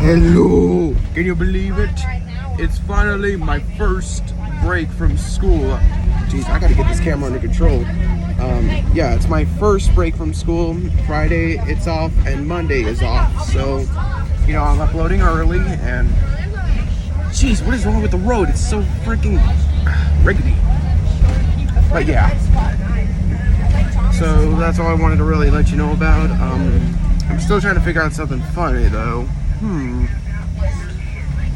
Hello! Can you believe it? It's finally my first break from school. Jeez, I gotta get this camera under control. Yeah, it's my first break from school. Friday it's off and Monday is off. So, you know, I'm uploading early and... Jeez, what is wrong with the road? It's so freaking rickety. But yeah. So that's all I wanted to really let you know about. I'm still trying to figure out something funny though.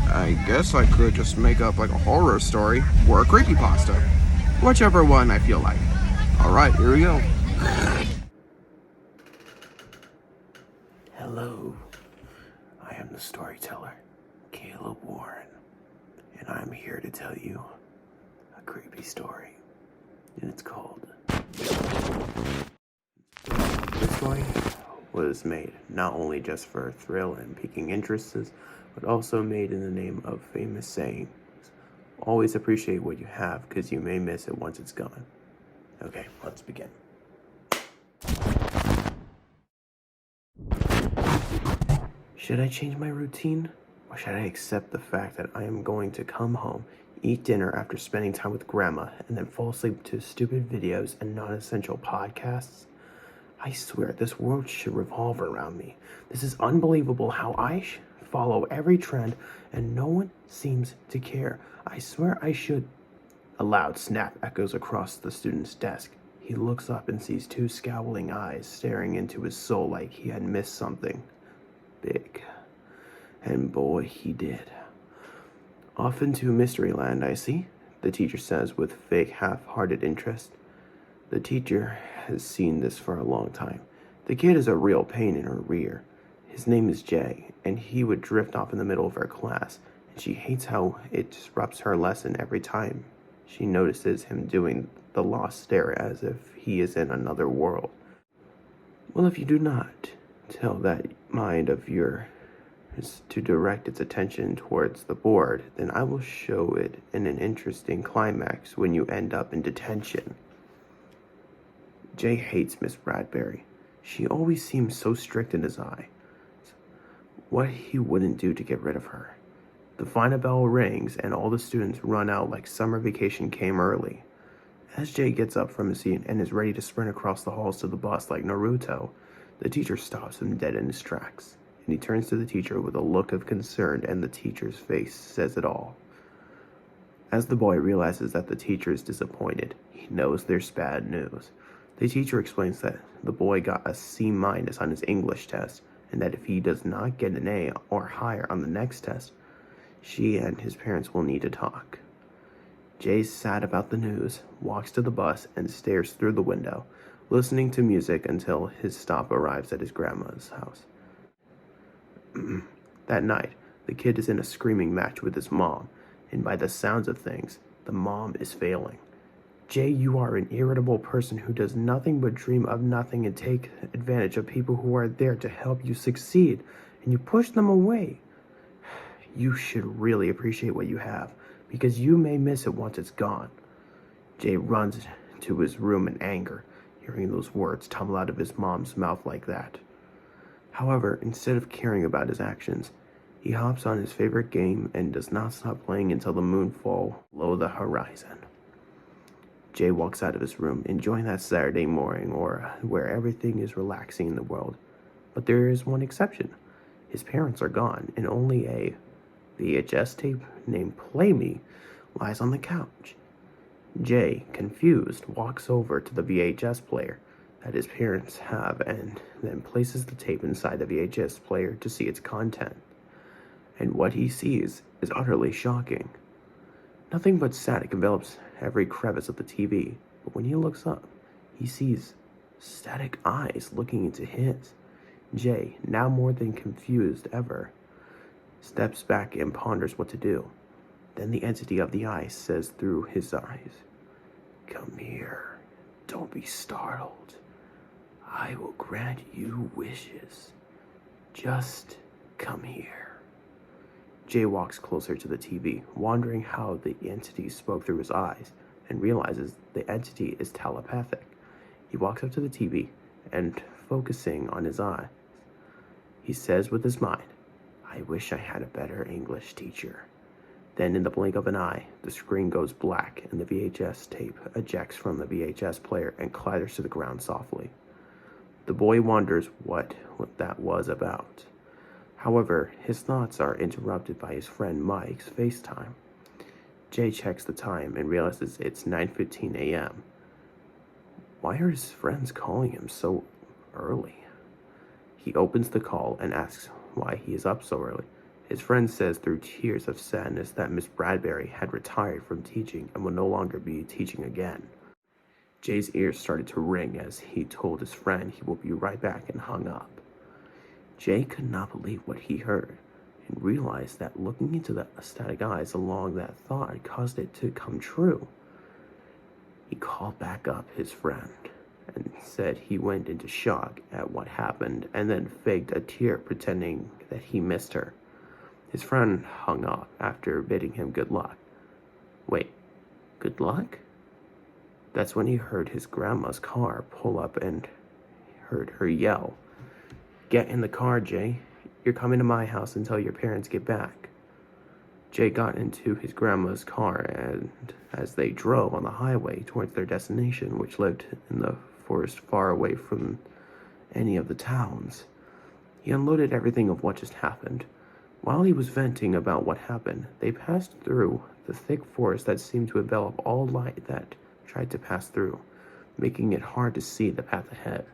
I guess I could just make up like a horror story or a creepypasta. Whichever one I feel like. Alright, here we go. Hello. I am the storyteller, Caleb Warren. And I'm here to tell you a creepy story. And it's called... This story was made not only just for thrill and piquing interests, but also made in the name of famous saying. Always appreciate what you have, because you may miss it once it's gone. Okay, let's begin. Should I change my routine? Or should I accept the fact that I am going to come home, eat dinner after spending time with grandma, and then fall asleep to stupid videos and non-essential podcasts? I swear, this world should revolve around me. This is unbelievable how I follow every trend and no one seems to care. I swear I should. A loud snap echoes across the student's desk. He looks up and sees two scowling eyes staring into his soul like he had missed something big. And boy, he did. Off into mystery land, I see, the teacher says with fake half-hearted interest. The teacher has seen this for a long time. The kid is a real pain in her rear. His name is Jay, and he would drift off in the middle of her class, and she hates how it disrupts her lesson every time she notices him doing the lost stare as if he is in another world. Well, if you do not tell that mind of yours to direct its attention towards the board, then I will show it in an interesting climax when you end up in detention. Jay hates Miss Bradbury. She always seems so strict in his eye. What he wouldn't do to get rid of her. The final bell rings and all the students run out like summer vacation came early. As Jay gets up from his seat and is ready to sprint across the halls to the bus like Naruto, the teacher stops him dead in his tracks, and he turns to the teacher with a look of concern, and the teacher's face says it all. As the boy realizes that the teacher is disappointed, he knows there's bad news. The teacher explains that the boy got a C- on his English test, and that if he does not get an A or higher on the next test, she and his parents will need to talk. Jay's sad about the news, walks to the bus, and stares through the window, listening to music until his stop arrives at his grandma's house. That night, the kid is in a screaming match with his mom, and by the sounds of things, the mom is failing. Jay, you are an irritable person who does nothing but dream of nothing and take advantage of people who are there to help you succeed, and you push them away. You should really appreciate what you have, because you may miss it once it's gone. Jay runs to his room in anger, hearing those words tumble out of his mom's mouth like that. However, instead of caring about his actions, he hops on his favorite game and does not stop playing until the moon falls below the horizon. Jay walks out of his room, enjoying that Saturday morning or where everything is relaxing in the world. But there is one exception. His parents are gone, and only a VHS tape named Play Me lies on the couch. Jay, confused, walks over to the VHS player that his parents have and then places the tape inside the VHS player to see its content. And what he sees is utterly shocking. Nothing but static envelops every crevice of the TV, but when he looks up, he sees static eyes looking into his. Jay, now more than confused ever, steps back and ponders what to do. Then the entity of the eye says through his eyes, "Come here. Don't be startled. I will grant you wishes. Just come here." Jay walks closer to the TV, wondering how the entity spoke through his eyes, and realizes the entity is telepathic. He walks up to the TV and, focusing on his eyes, he says with his mind, "I I wish I had a better English teacher. Then, in the blink of an eye, the screen goes black and the VHS tape ejects from the VHS player and clatters to the ground softly. The boy wonders what that was about. However, his thoughts are interrupted by his friend Mike's FaceTime. Jay checks the time and realizes it's 9:15 a.m. Why are his friends calling him so early? He opens the call and asks why he is up so early. His friend says through tears of sadness that Miss Bradbury had retired from teaching and would no longer be teaching again. Jay's ears started to ring as he told his friend he will be right back and hung up. Jay could not believe what he heard and realized that looking into the ecstatic eyes along that thought caused it to come true. He called back up his friend and said he went into shock at what happened and then faked a tear pretending that he missed her. His friend hung up after bidding him good luck. Wait, good luck? That's when he heard his grandma's car pull up and heard her yell, "Get in the car, Jay. You're coming to my house until your parents get back." Jay got into his grandma's car, and as they drove on the highway towards their destination, which lived in the forest far away from any of the towns, he unloaded everything of what just happened. While he was venting about what happened, they passed through the thick forest that seemed to envelop all light that tried to pass through, making it hard to see the path ahead.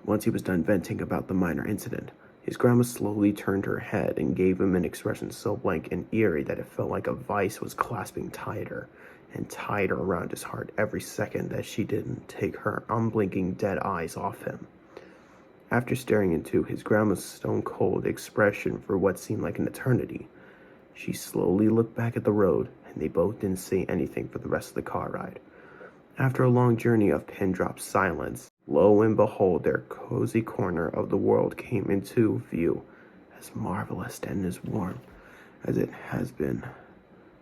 Once he was done venting about the minor incident, his grandma slowly turned her head and gave him an expression so blank and eerie that it felt like a vice was clasping tighter and tighter around his heart every second that she didn't take her unblinking dead eyes off him. After staring into his grandma's stone-cold expression for what seemed like an eternity, she slowly looked back at the road, and they both didn't say anything for the rest of the car ride. After a long journey of pin-drop silence, lo and behold, their cozy corner of the world came into view, as marvelous and as warm as it has been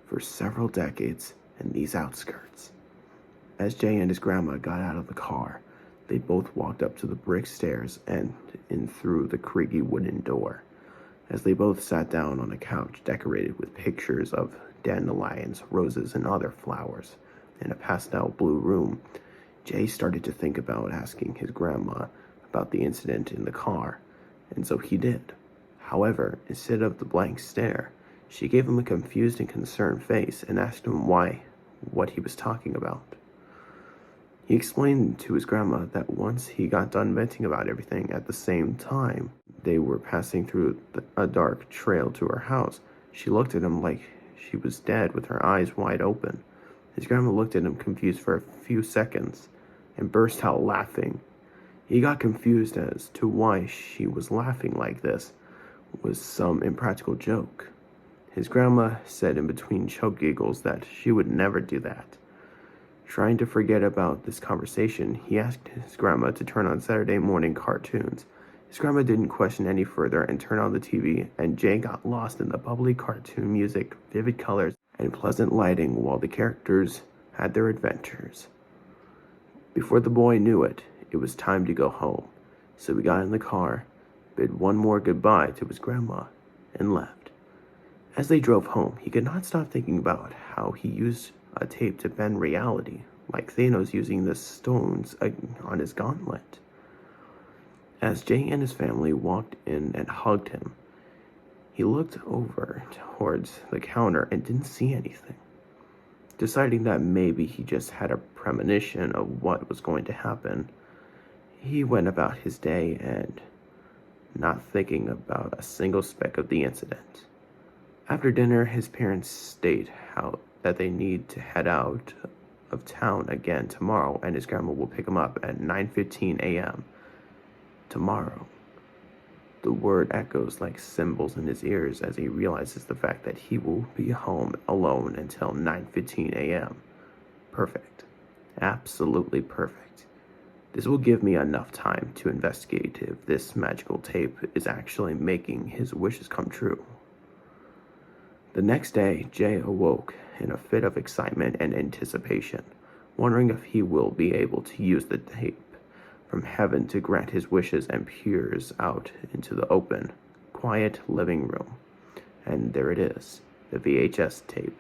for several decades in these outskirts. As Jay and his grandma got out of the car, they both walked up to the brick stairs and in through the creaky wooden door. As they both sat down on a couch decorated with pictures of dandelions, roses, and other flowers in a pastel blue room, Jay started to think about asking his grandma about the incident in the car, and so he did. However, instead of the blank stare, she gave him a confused and concerned face and asked him what he was talking about. He explained to his grandma that once he got done venting about everything at the same time, they were passing through a dark trail to her house. She looked at him like she was dead with her eyes wide open. His grandma looked at him confused for a few seconds and burst out laughing. He got confused as to why she was laughing like this. Was some impractical joke? His grandma said in between choke giggles that she would never do that. Trying to forget about this conversation, he asked his grandma to turn on Saturday morning cartoons. His grandma didn't question any further and turned on the TV, and Jay got lost in the bubbly cartoon music, vivid colors, and pleasant lighting while the characters had their adventures. Before the boy knew it, it was time to go home, so he got in the car, bid one more goodbye to his grandma, and left. As they drove home, he could not stop thinking about how he used a tape to bend reality, like Thanos using the stones on his gauntlet. As Jay and his family walked in and hugged him, he looked over towards the counter and didn't see anything. Deciding that maybe he just had a premonition of what was going to happen, he went about his day and not thinking about a single speck of the incident. After dinner, his parents state that they need to head out of town again tomorrow, and his grandma will pick him up at 9:15 a.m. tomorrow. The word echoes like cymbals in his ears as he realizes the fact that he will be home alone until 9:15 a.m. Perfect. Absolutely perfect. This will give me enough time to investigate if this magical tape is actually making his wishes come true. The next day, Jay awoke in a fit of excitement and anticipation, wondering if he will be able to use the tape from heaven to grant his wishes, and peers out into the open, quiet living room. And there it is, the VHS tape,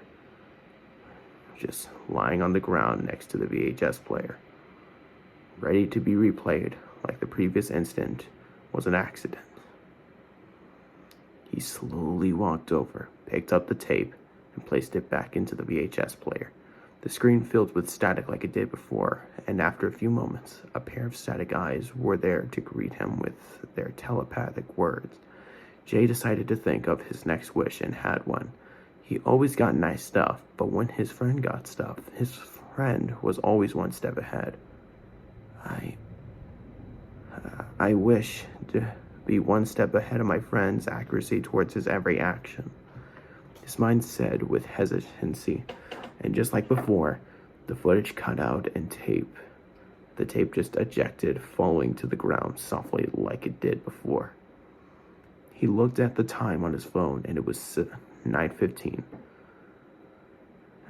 just lying on the ground next to the VHS player, ready to be replayed like the previous incident was an accident. He slowly walked over, picked up the tape, and placed it back into the VHS player. The screen filled with static like it did before, and after a few moments, a pair of static eyes were there to greet him with their telepathic words. Jay decided to think of his next wish and had one. He always got nice stuff, but when his friend got stuff, his friend was always one step ahead. I wish to be one step ahead of my friend's accuracy towards his every action, his mind said with hesitancy, and just like before, the footage cut out and the tape just ejected, falling to the ground softly like it did before. He looked at the time on his phone, and it was 9:15.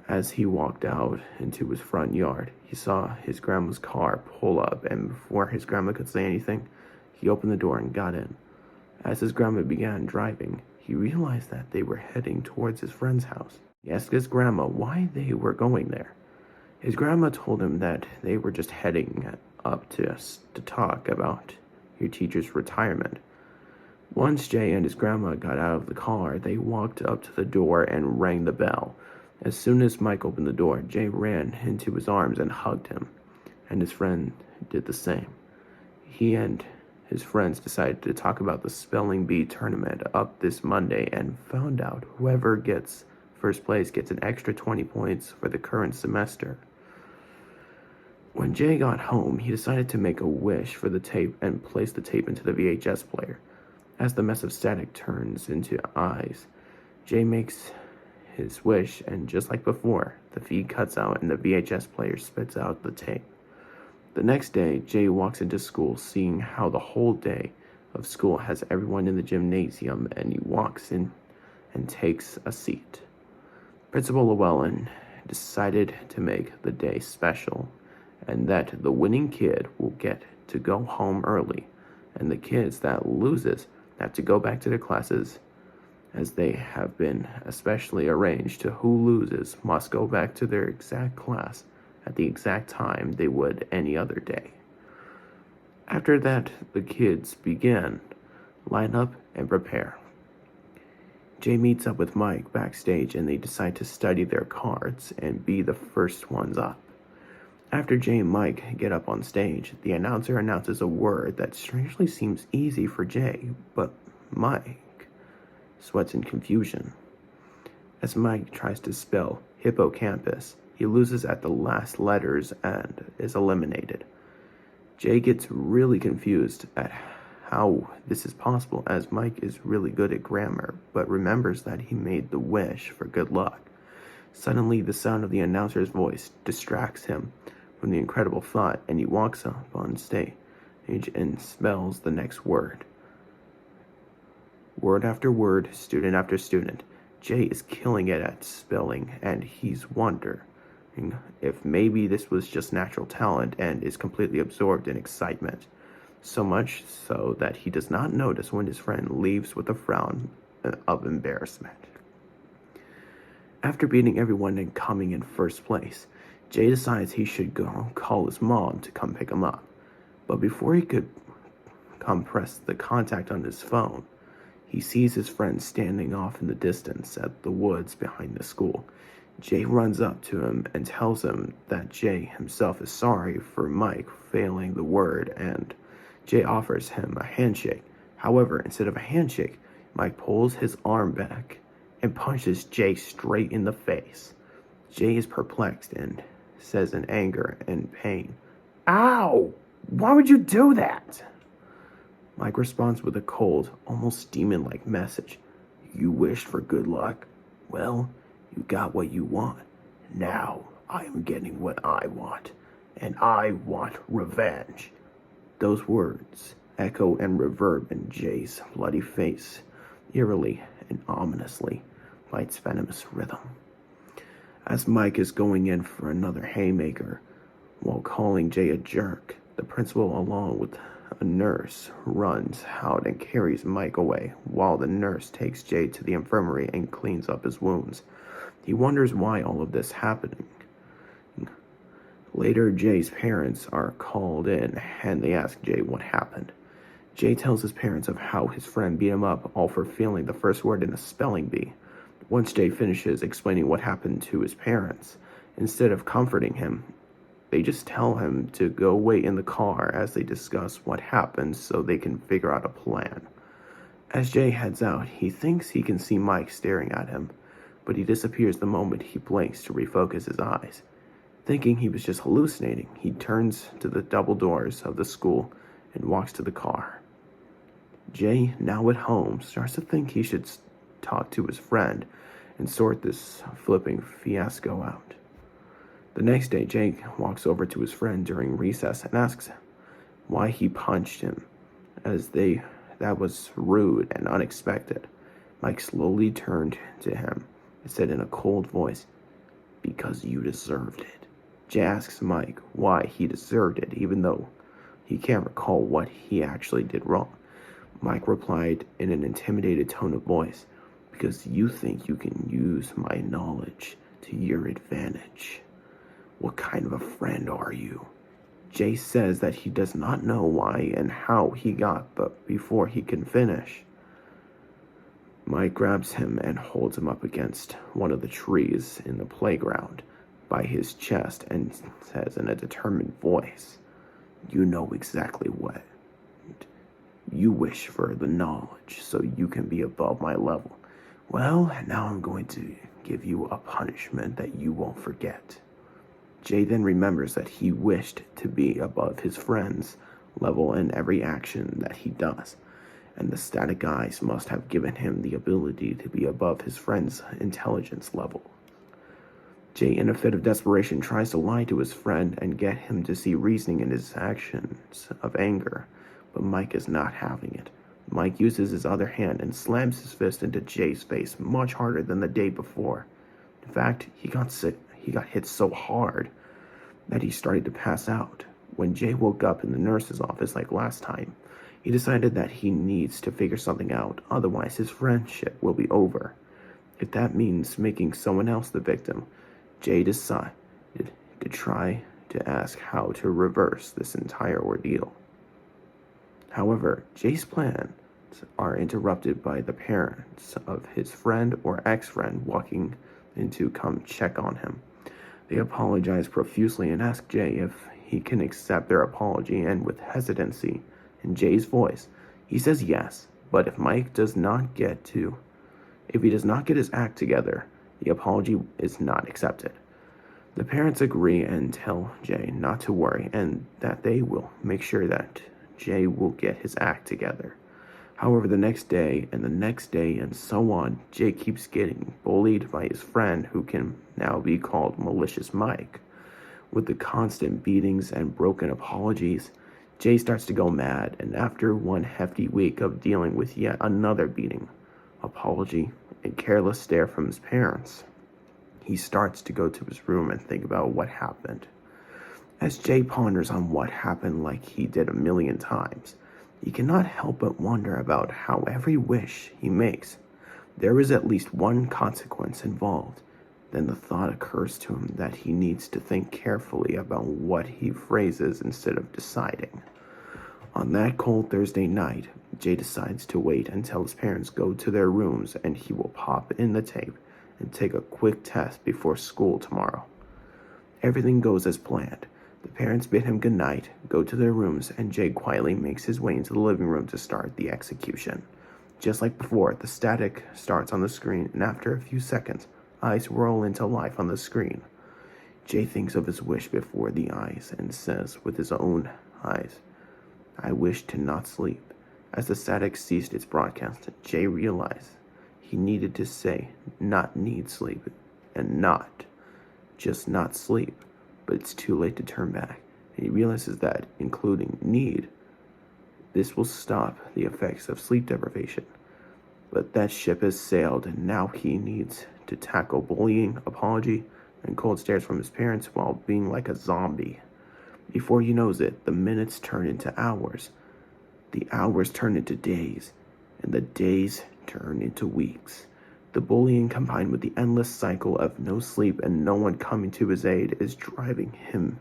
As he walked out into his front yard, he saw his grandma's car pull up, and before his grandma could say anything, he opened the door and got in. As his grandma began driving, he realized that they were heading towards his friend's house. He asked his grandma why they were going there. His grandma told him that they were just heading up to talk about your teacher's retirement. Once Jay and his grandma got out of the car, they walked up to the door and rang the bell. As soon as Mike opened the door, Jay ran into his arms and hugged him, and his friend did the same. He and his friends decided to talk about the spelling bee tournament up this Monday and found out whoever gets first place gets an extra 20 points for the current semester. When Jay got home, he decided to make a wish for the tape and place the tape into the VHS player. As the mess of static turns into eyes, Jay makes his wish, and just like before, the feed cuts out and the VHS player spits out the tape. The next day, Jay walks into school, seeing how the whole day of school has everyone in the gymnasium, and he walks in and takes a seat. Principal Llewellyn decided to make the day special, and that the winning kid will get to go home early, and the kids that loses have to go back to their classes as they have been especially arranged to who loses must go back to their exact class at the exact time they would any other day. After that, the kids begin, line up, and prepare. Jay meets up with Mike backstage, and they decide to study their cards and be the first ones up. After Jay and Mike get up on stage, the announcer announces a word that strangely seems easy for Jay, but Mike sweats in confusion. As Mike tries to spell hippocampus, he loses at the last letters and is eliminated. Jay gets really confused at how this is possible, as Mike is really good at grammar, but remembers that he made the wish for good luck. Suddenly, the sound of the announcer's voice distracts him from the incredible thought, and he walks up on stage and spells the next word. Word after word, student after student, Jay is killing it at spelling, and he's wondering if maybe this was just natural talent and is completely absorbed in excitement. So much so that he does not notice when his friend leaves with a frown of embarrassment. After beating everyone and coming in first place, Jay decides he should go call his mom to come pick him up. But before he could press the contact on his phone, he sees his friend standing off in the distance at the woods behind the school. Jay runs up to him and tells him that Jay himself is sorry for Mike failing the word, and Jay offers him a handshake. However, instead of a handshake, Mike pulls his arm back and punches Jay straight in the face. Jay is perplexed and says in anger and pain, "Ow! Why would you do that?" Mike responds with a cold, almost demon-like message. "You wished for good luck? Well, you got what you want. Now I am getting what I want, and I want revenge." Those words echo and reverb in Jay's bloody face, eerily and ominously, by its venomous rhythm. As Mike is going in for another haymaker, while calling Jay a jerk, the principal, along with a nurse runs out and carries Mike away, while the nurse takes Jay to the infirmary and cleans up his wounds. He wonders why all of this happening. Later, Jay's parents are called in and they ask Jay what happened. Jay tells his parents of how his friend beat him up, all for failing the first word in a spelling bee. Once Jay finishes explaining what happened to his parents, instead of comforting him, they just tell him to go wait in the car as they discuss what happened so they can figure out a plan. As Jay heads out, he thinks he can see Mike staring at him, but he disappears the moment he blinks to refocus his eyes. Thinking he was just hallucinating, he turns to the double doors of the school and walks to the car. Jay, now at home, starts to think he should talk to his friend and sort this flipping fiasco out. The next day, Jake walks over to his friend during recess and asks why he punched him, as that was rude and unexpected. Mike slowly turned to him and said in a cold voice, "Because you deserved it." Jay asks Mike why he deserved it, even though he can't recall what he actually did wrong. Mike replied in an intimidated tone of voice, "Because you think you can use my knowledge to your advantage. What kind of a friend are you?" Jay says that he does not know why and how he got, but before he can finish, Mike grabs him and holds him up against one of the trees in the playground by his chest and says in a determined voice, "You know exactly what. You wish for the knowledge so you can be above my level. Well, now I'm going to give you a punishment that you won't forget." Jay then remembers that he wished to be above his friend's level in every action that he does, and the static eyes must have given him the ability to be above his friend's intelligence level. Jay, in a fit of desperation, tries to lie to his friend and get him to see reasoning in his actions of anger, but Mike is not having it. Mike uses his other hand and slams his fist into Jay's face much harder than the day before. In fact, he got hit so hard that he started to pass out. When Jay woke up in the nurse's office like last time, he decided that he needs to figure something out, otherwise his friendship will be over. If that means making someone else the victim, Jay decided to try to ask how to reverse this entire ordeal. However, Jay's plans are interrupted by the parents of his friend or ex-friend walking in to come check on him. They apologize profusely and ask Jay if he can accept their apology, and with hesitancy in Jay's voice, he says yes, but if he does not get his act together, the apology is not accepted. The parents agree and tell Jay not to worry and that they will make sure that Jay will get his act together. However, the next day and the next day and so on, Jay keeps getting bullied by his friend, who can now be called Malicious Mike. With the constant beatings and broken apologies, Jay starts to go mad, and after one hefty week of dealing with yet another beating, apology, and careless stare from his parents, he starts to go to his room and think about what happened. As Jay ponders on what happened like he did a million times, he cannot help but wonder about how every wish he makes, there is at least one consequence involved. Then the thought occurs to him that he needs to think carefully about what he phrases instead of deciding. On that cold Thursday night, Jay decides to wait until his parents go to their rooms and he will pop in the tape and take a quick test before school tomorrow. Everything goes as planned. The parents bid him goodnight, go to their rooms, and Jay quietly makes his way into the living room to start the execution. Just like before, the static starts on the screen, and after a few seconds, eyes roll into life on the screen. Jay thinks of his wish before the eyes and says with his own eyes, "I wish to not sleep." As the static ceased its broadcast, Jay realized he needed to say not need sleep and not just not sleep. But it's too late to turn back, and he realizes that, including need, this will stop the effects of sleep deprivation. But that ship has sailed, and now he needs to tackle bullying, apology, and cold stares from his parents while being like a zombie. Before he knows it, the minutes turn into hours. The hours turn into days, and the days turn into weeks. The bullying combined with the endless cycle of no sleep and no one coming to his aid is driving him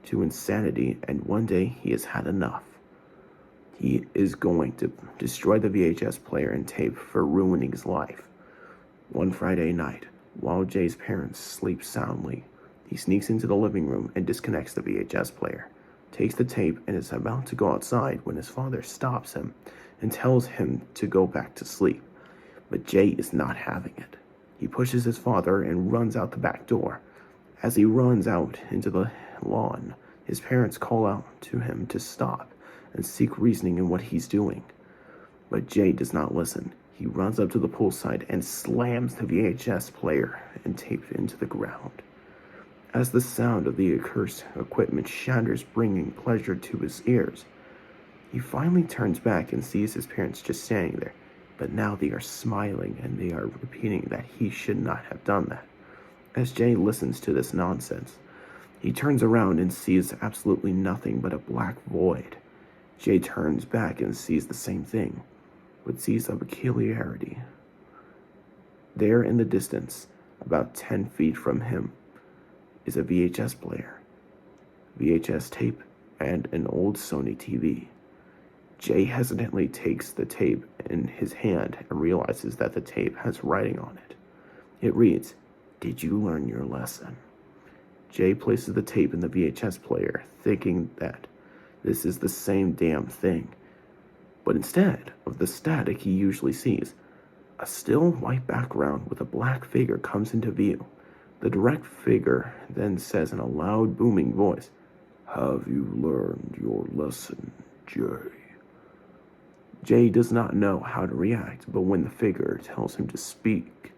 to insanity, and one day he has had enough. He is going to destroy the VHS player and tape for ruining his life. One Friday night, while Jay's parents sleep soundly, he sneaks into the living room and disconnects the VHS player, takes the tape, and is about to go outside when his father stops him and tells him to go back to sleep. But Jay is not having it. He pushes his father and runs out the back door. As he runs out into the lawn, his parents call out to him to stop and seek reasoning in what he's doing. But Jay does not listen. He runs up to the poolside and slams the VHS player and tape into the ground. As the sound of the accursed equipment shatters, bringing pleasure to his ears, he finally turns back and sees his parents just standing there. But now they are smiling and they are repeating that he should not have done that. As Jay listens to this nonsense, he turns around and sees absolutely nothing but a black void. Jay turns back and sees the same thing, but sees a peculiarity. There in the distance, about 10 feet from him, is a VHS player, VHS tape, and an old Sony TV. Jay hesitantly takes the tape in his hand and realizes that the tape has writing on it. It reads, "Did you learn your lesson?" Jay places the tape in the VHS player, thinking that this is the same damn thing. But instead of the static he usually sees, a still white background with a black figure comes into view. The direct figure then says in a loud, booming voice, "Have you learned your lesson, Jay?" Jay does not know how to react, but when the figure tells him to speak,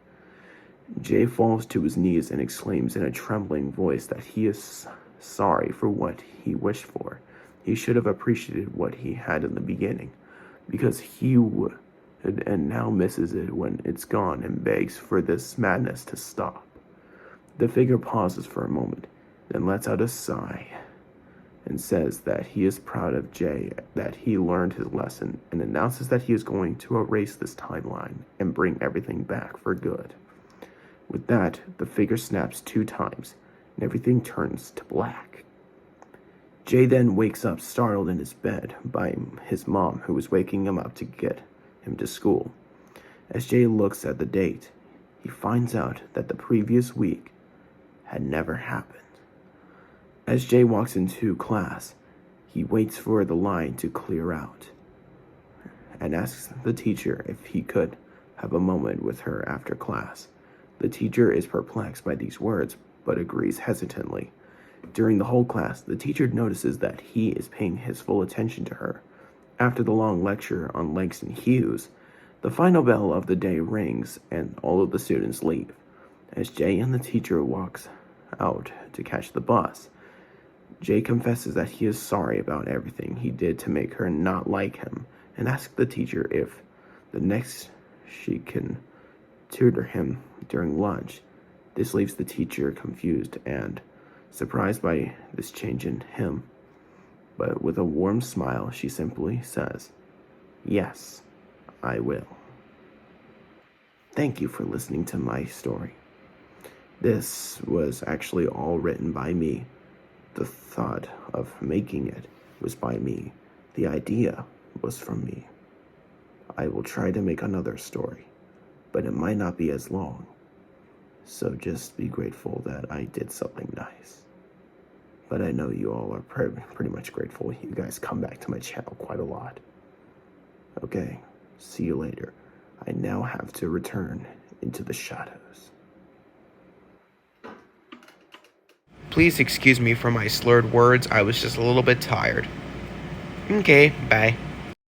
Jay falls to his knees and exclaims in a trembling voice that he is sorry for what he wished for. He should have appreciated what he had in the beginning, because he would, and now misses it when it's gone, and begs for this madness to stop. The figure pauses for a moment, then lets out a sigh and says that he is proud of Jay, that he learned his lesson, and announces that he is going to erase this timeline and bring everything back for good. With that, the figure snaps 2 times, and everything turns to black. Jay then wakes up startled in his bed by his mom, who is waking him up to get him to school. As Jay looks at the date, he finds out that the previous week had never happened. As Jay walks into class, he waits for the line to clear out and asks the teacher if he could have a moment with her after class. The teacher is perplexed by these words, but agrees hesitantly. During the whole class, the teacher notices that he is paying his full attention to her. After the long lecture on Langston Hughes, the final bell of the day rings and all of the students leave. As Jay and the teacher walks out to catch the bus, Jay confesses that he is sorry about everything he did to make her not like him, and asks the teacher if the next she can tutor him during lunch. This leaves the teacher confused and surprised by this change in him. But with a warm smile, she simply says, "Yes, I will." Thank you for listening to my story. This was actually all written by me. The thought of making it was by me. The idea was from me. I will try to make another story, but it might not be as long. So just be grateful that I did something nice. But I know you all are pretty much grateful. You guys come back to my channel quite a lot. Okay, see you later. I now have to return into the shadows. Please excuse me for my slurred words. I was just a little bit tired. Okay, bye.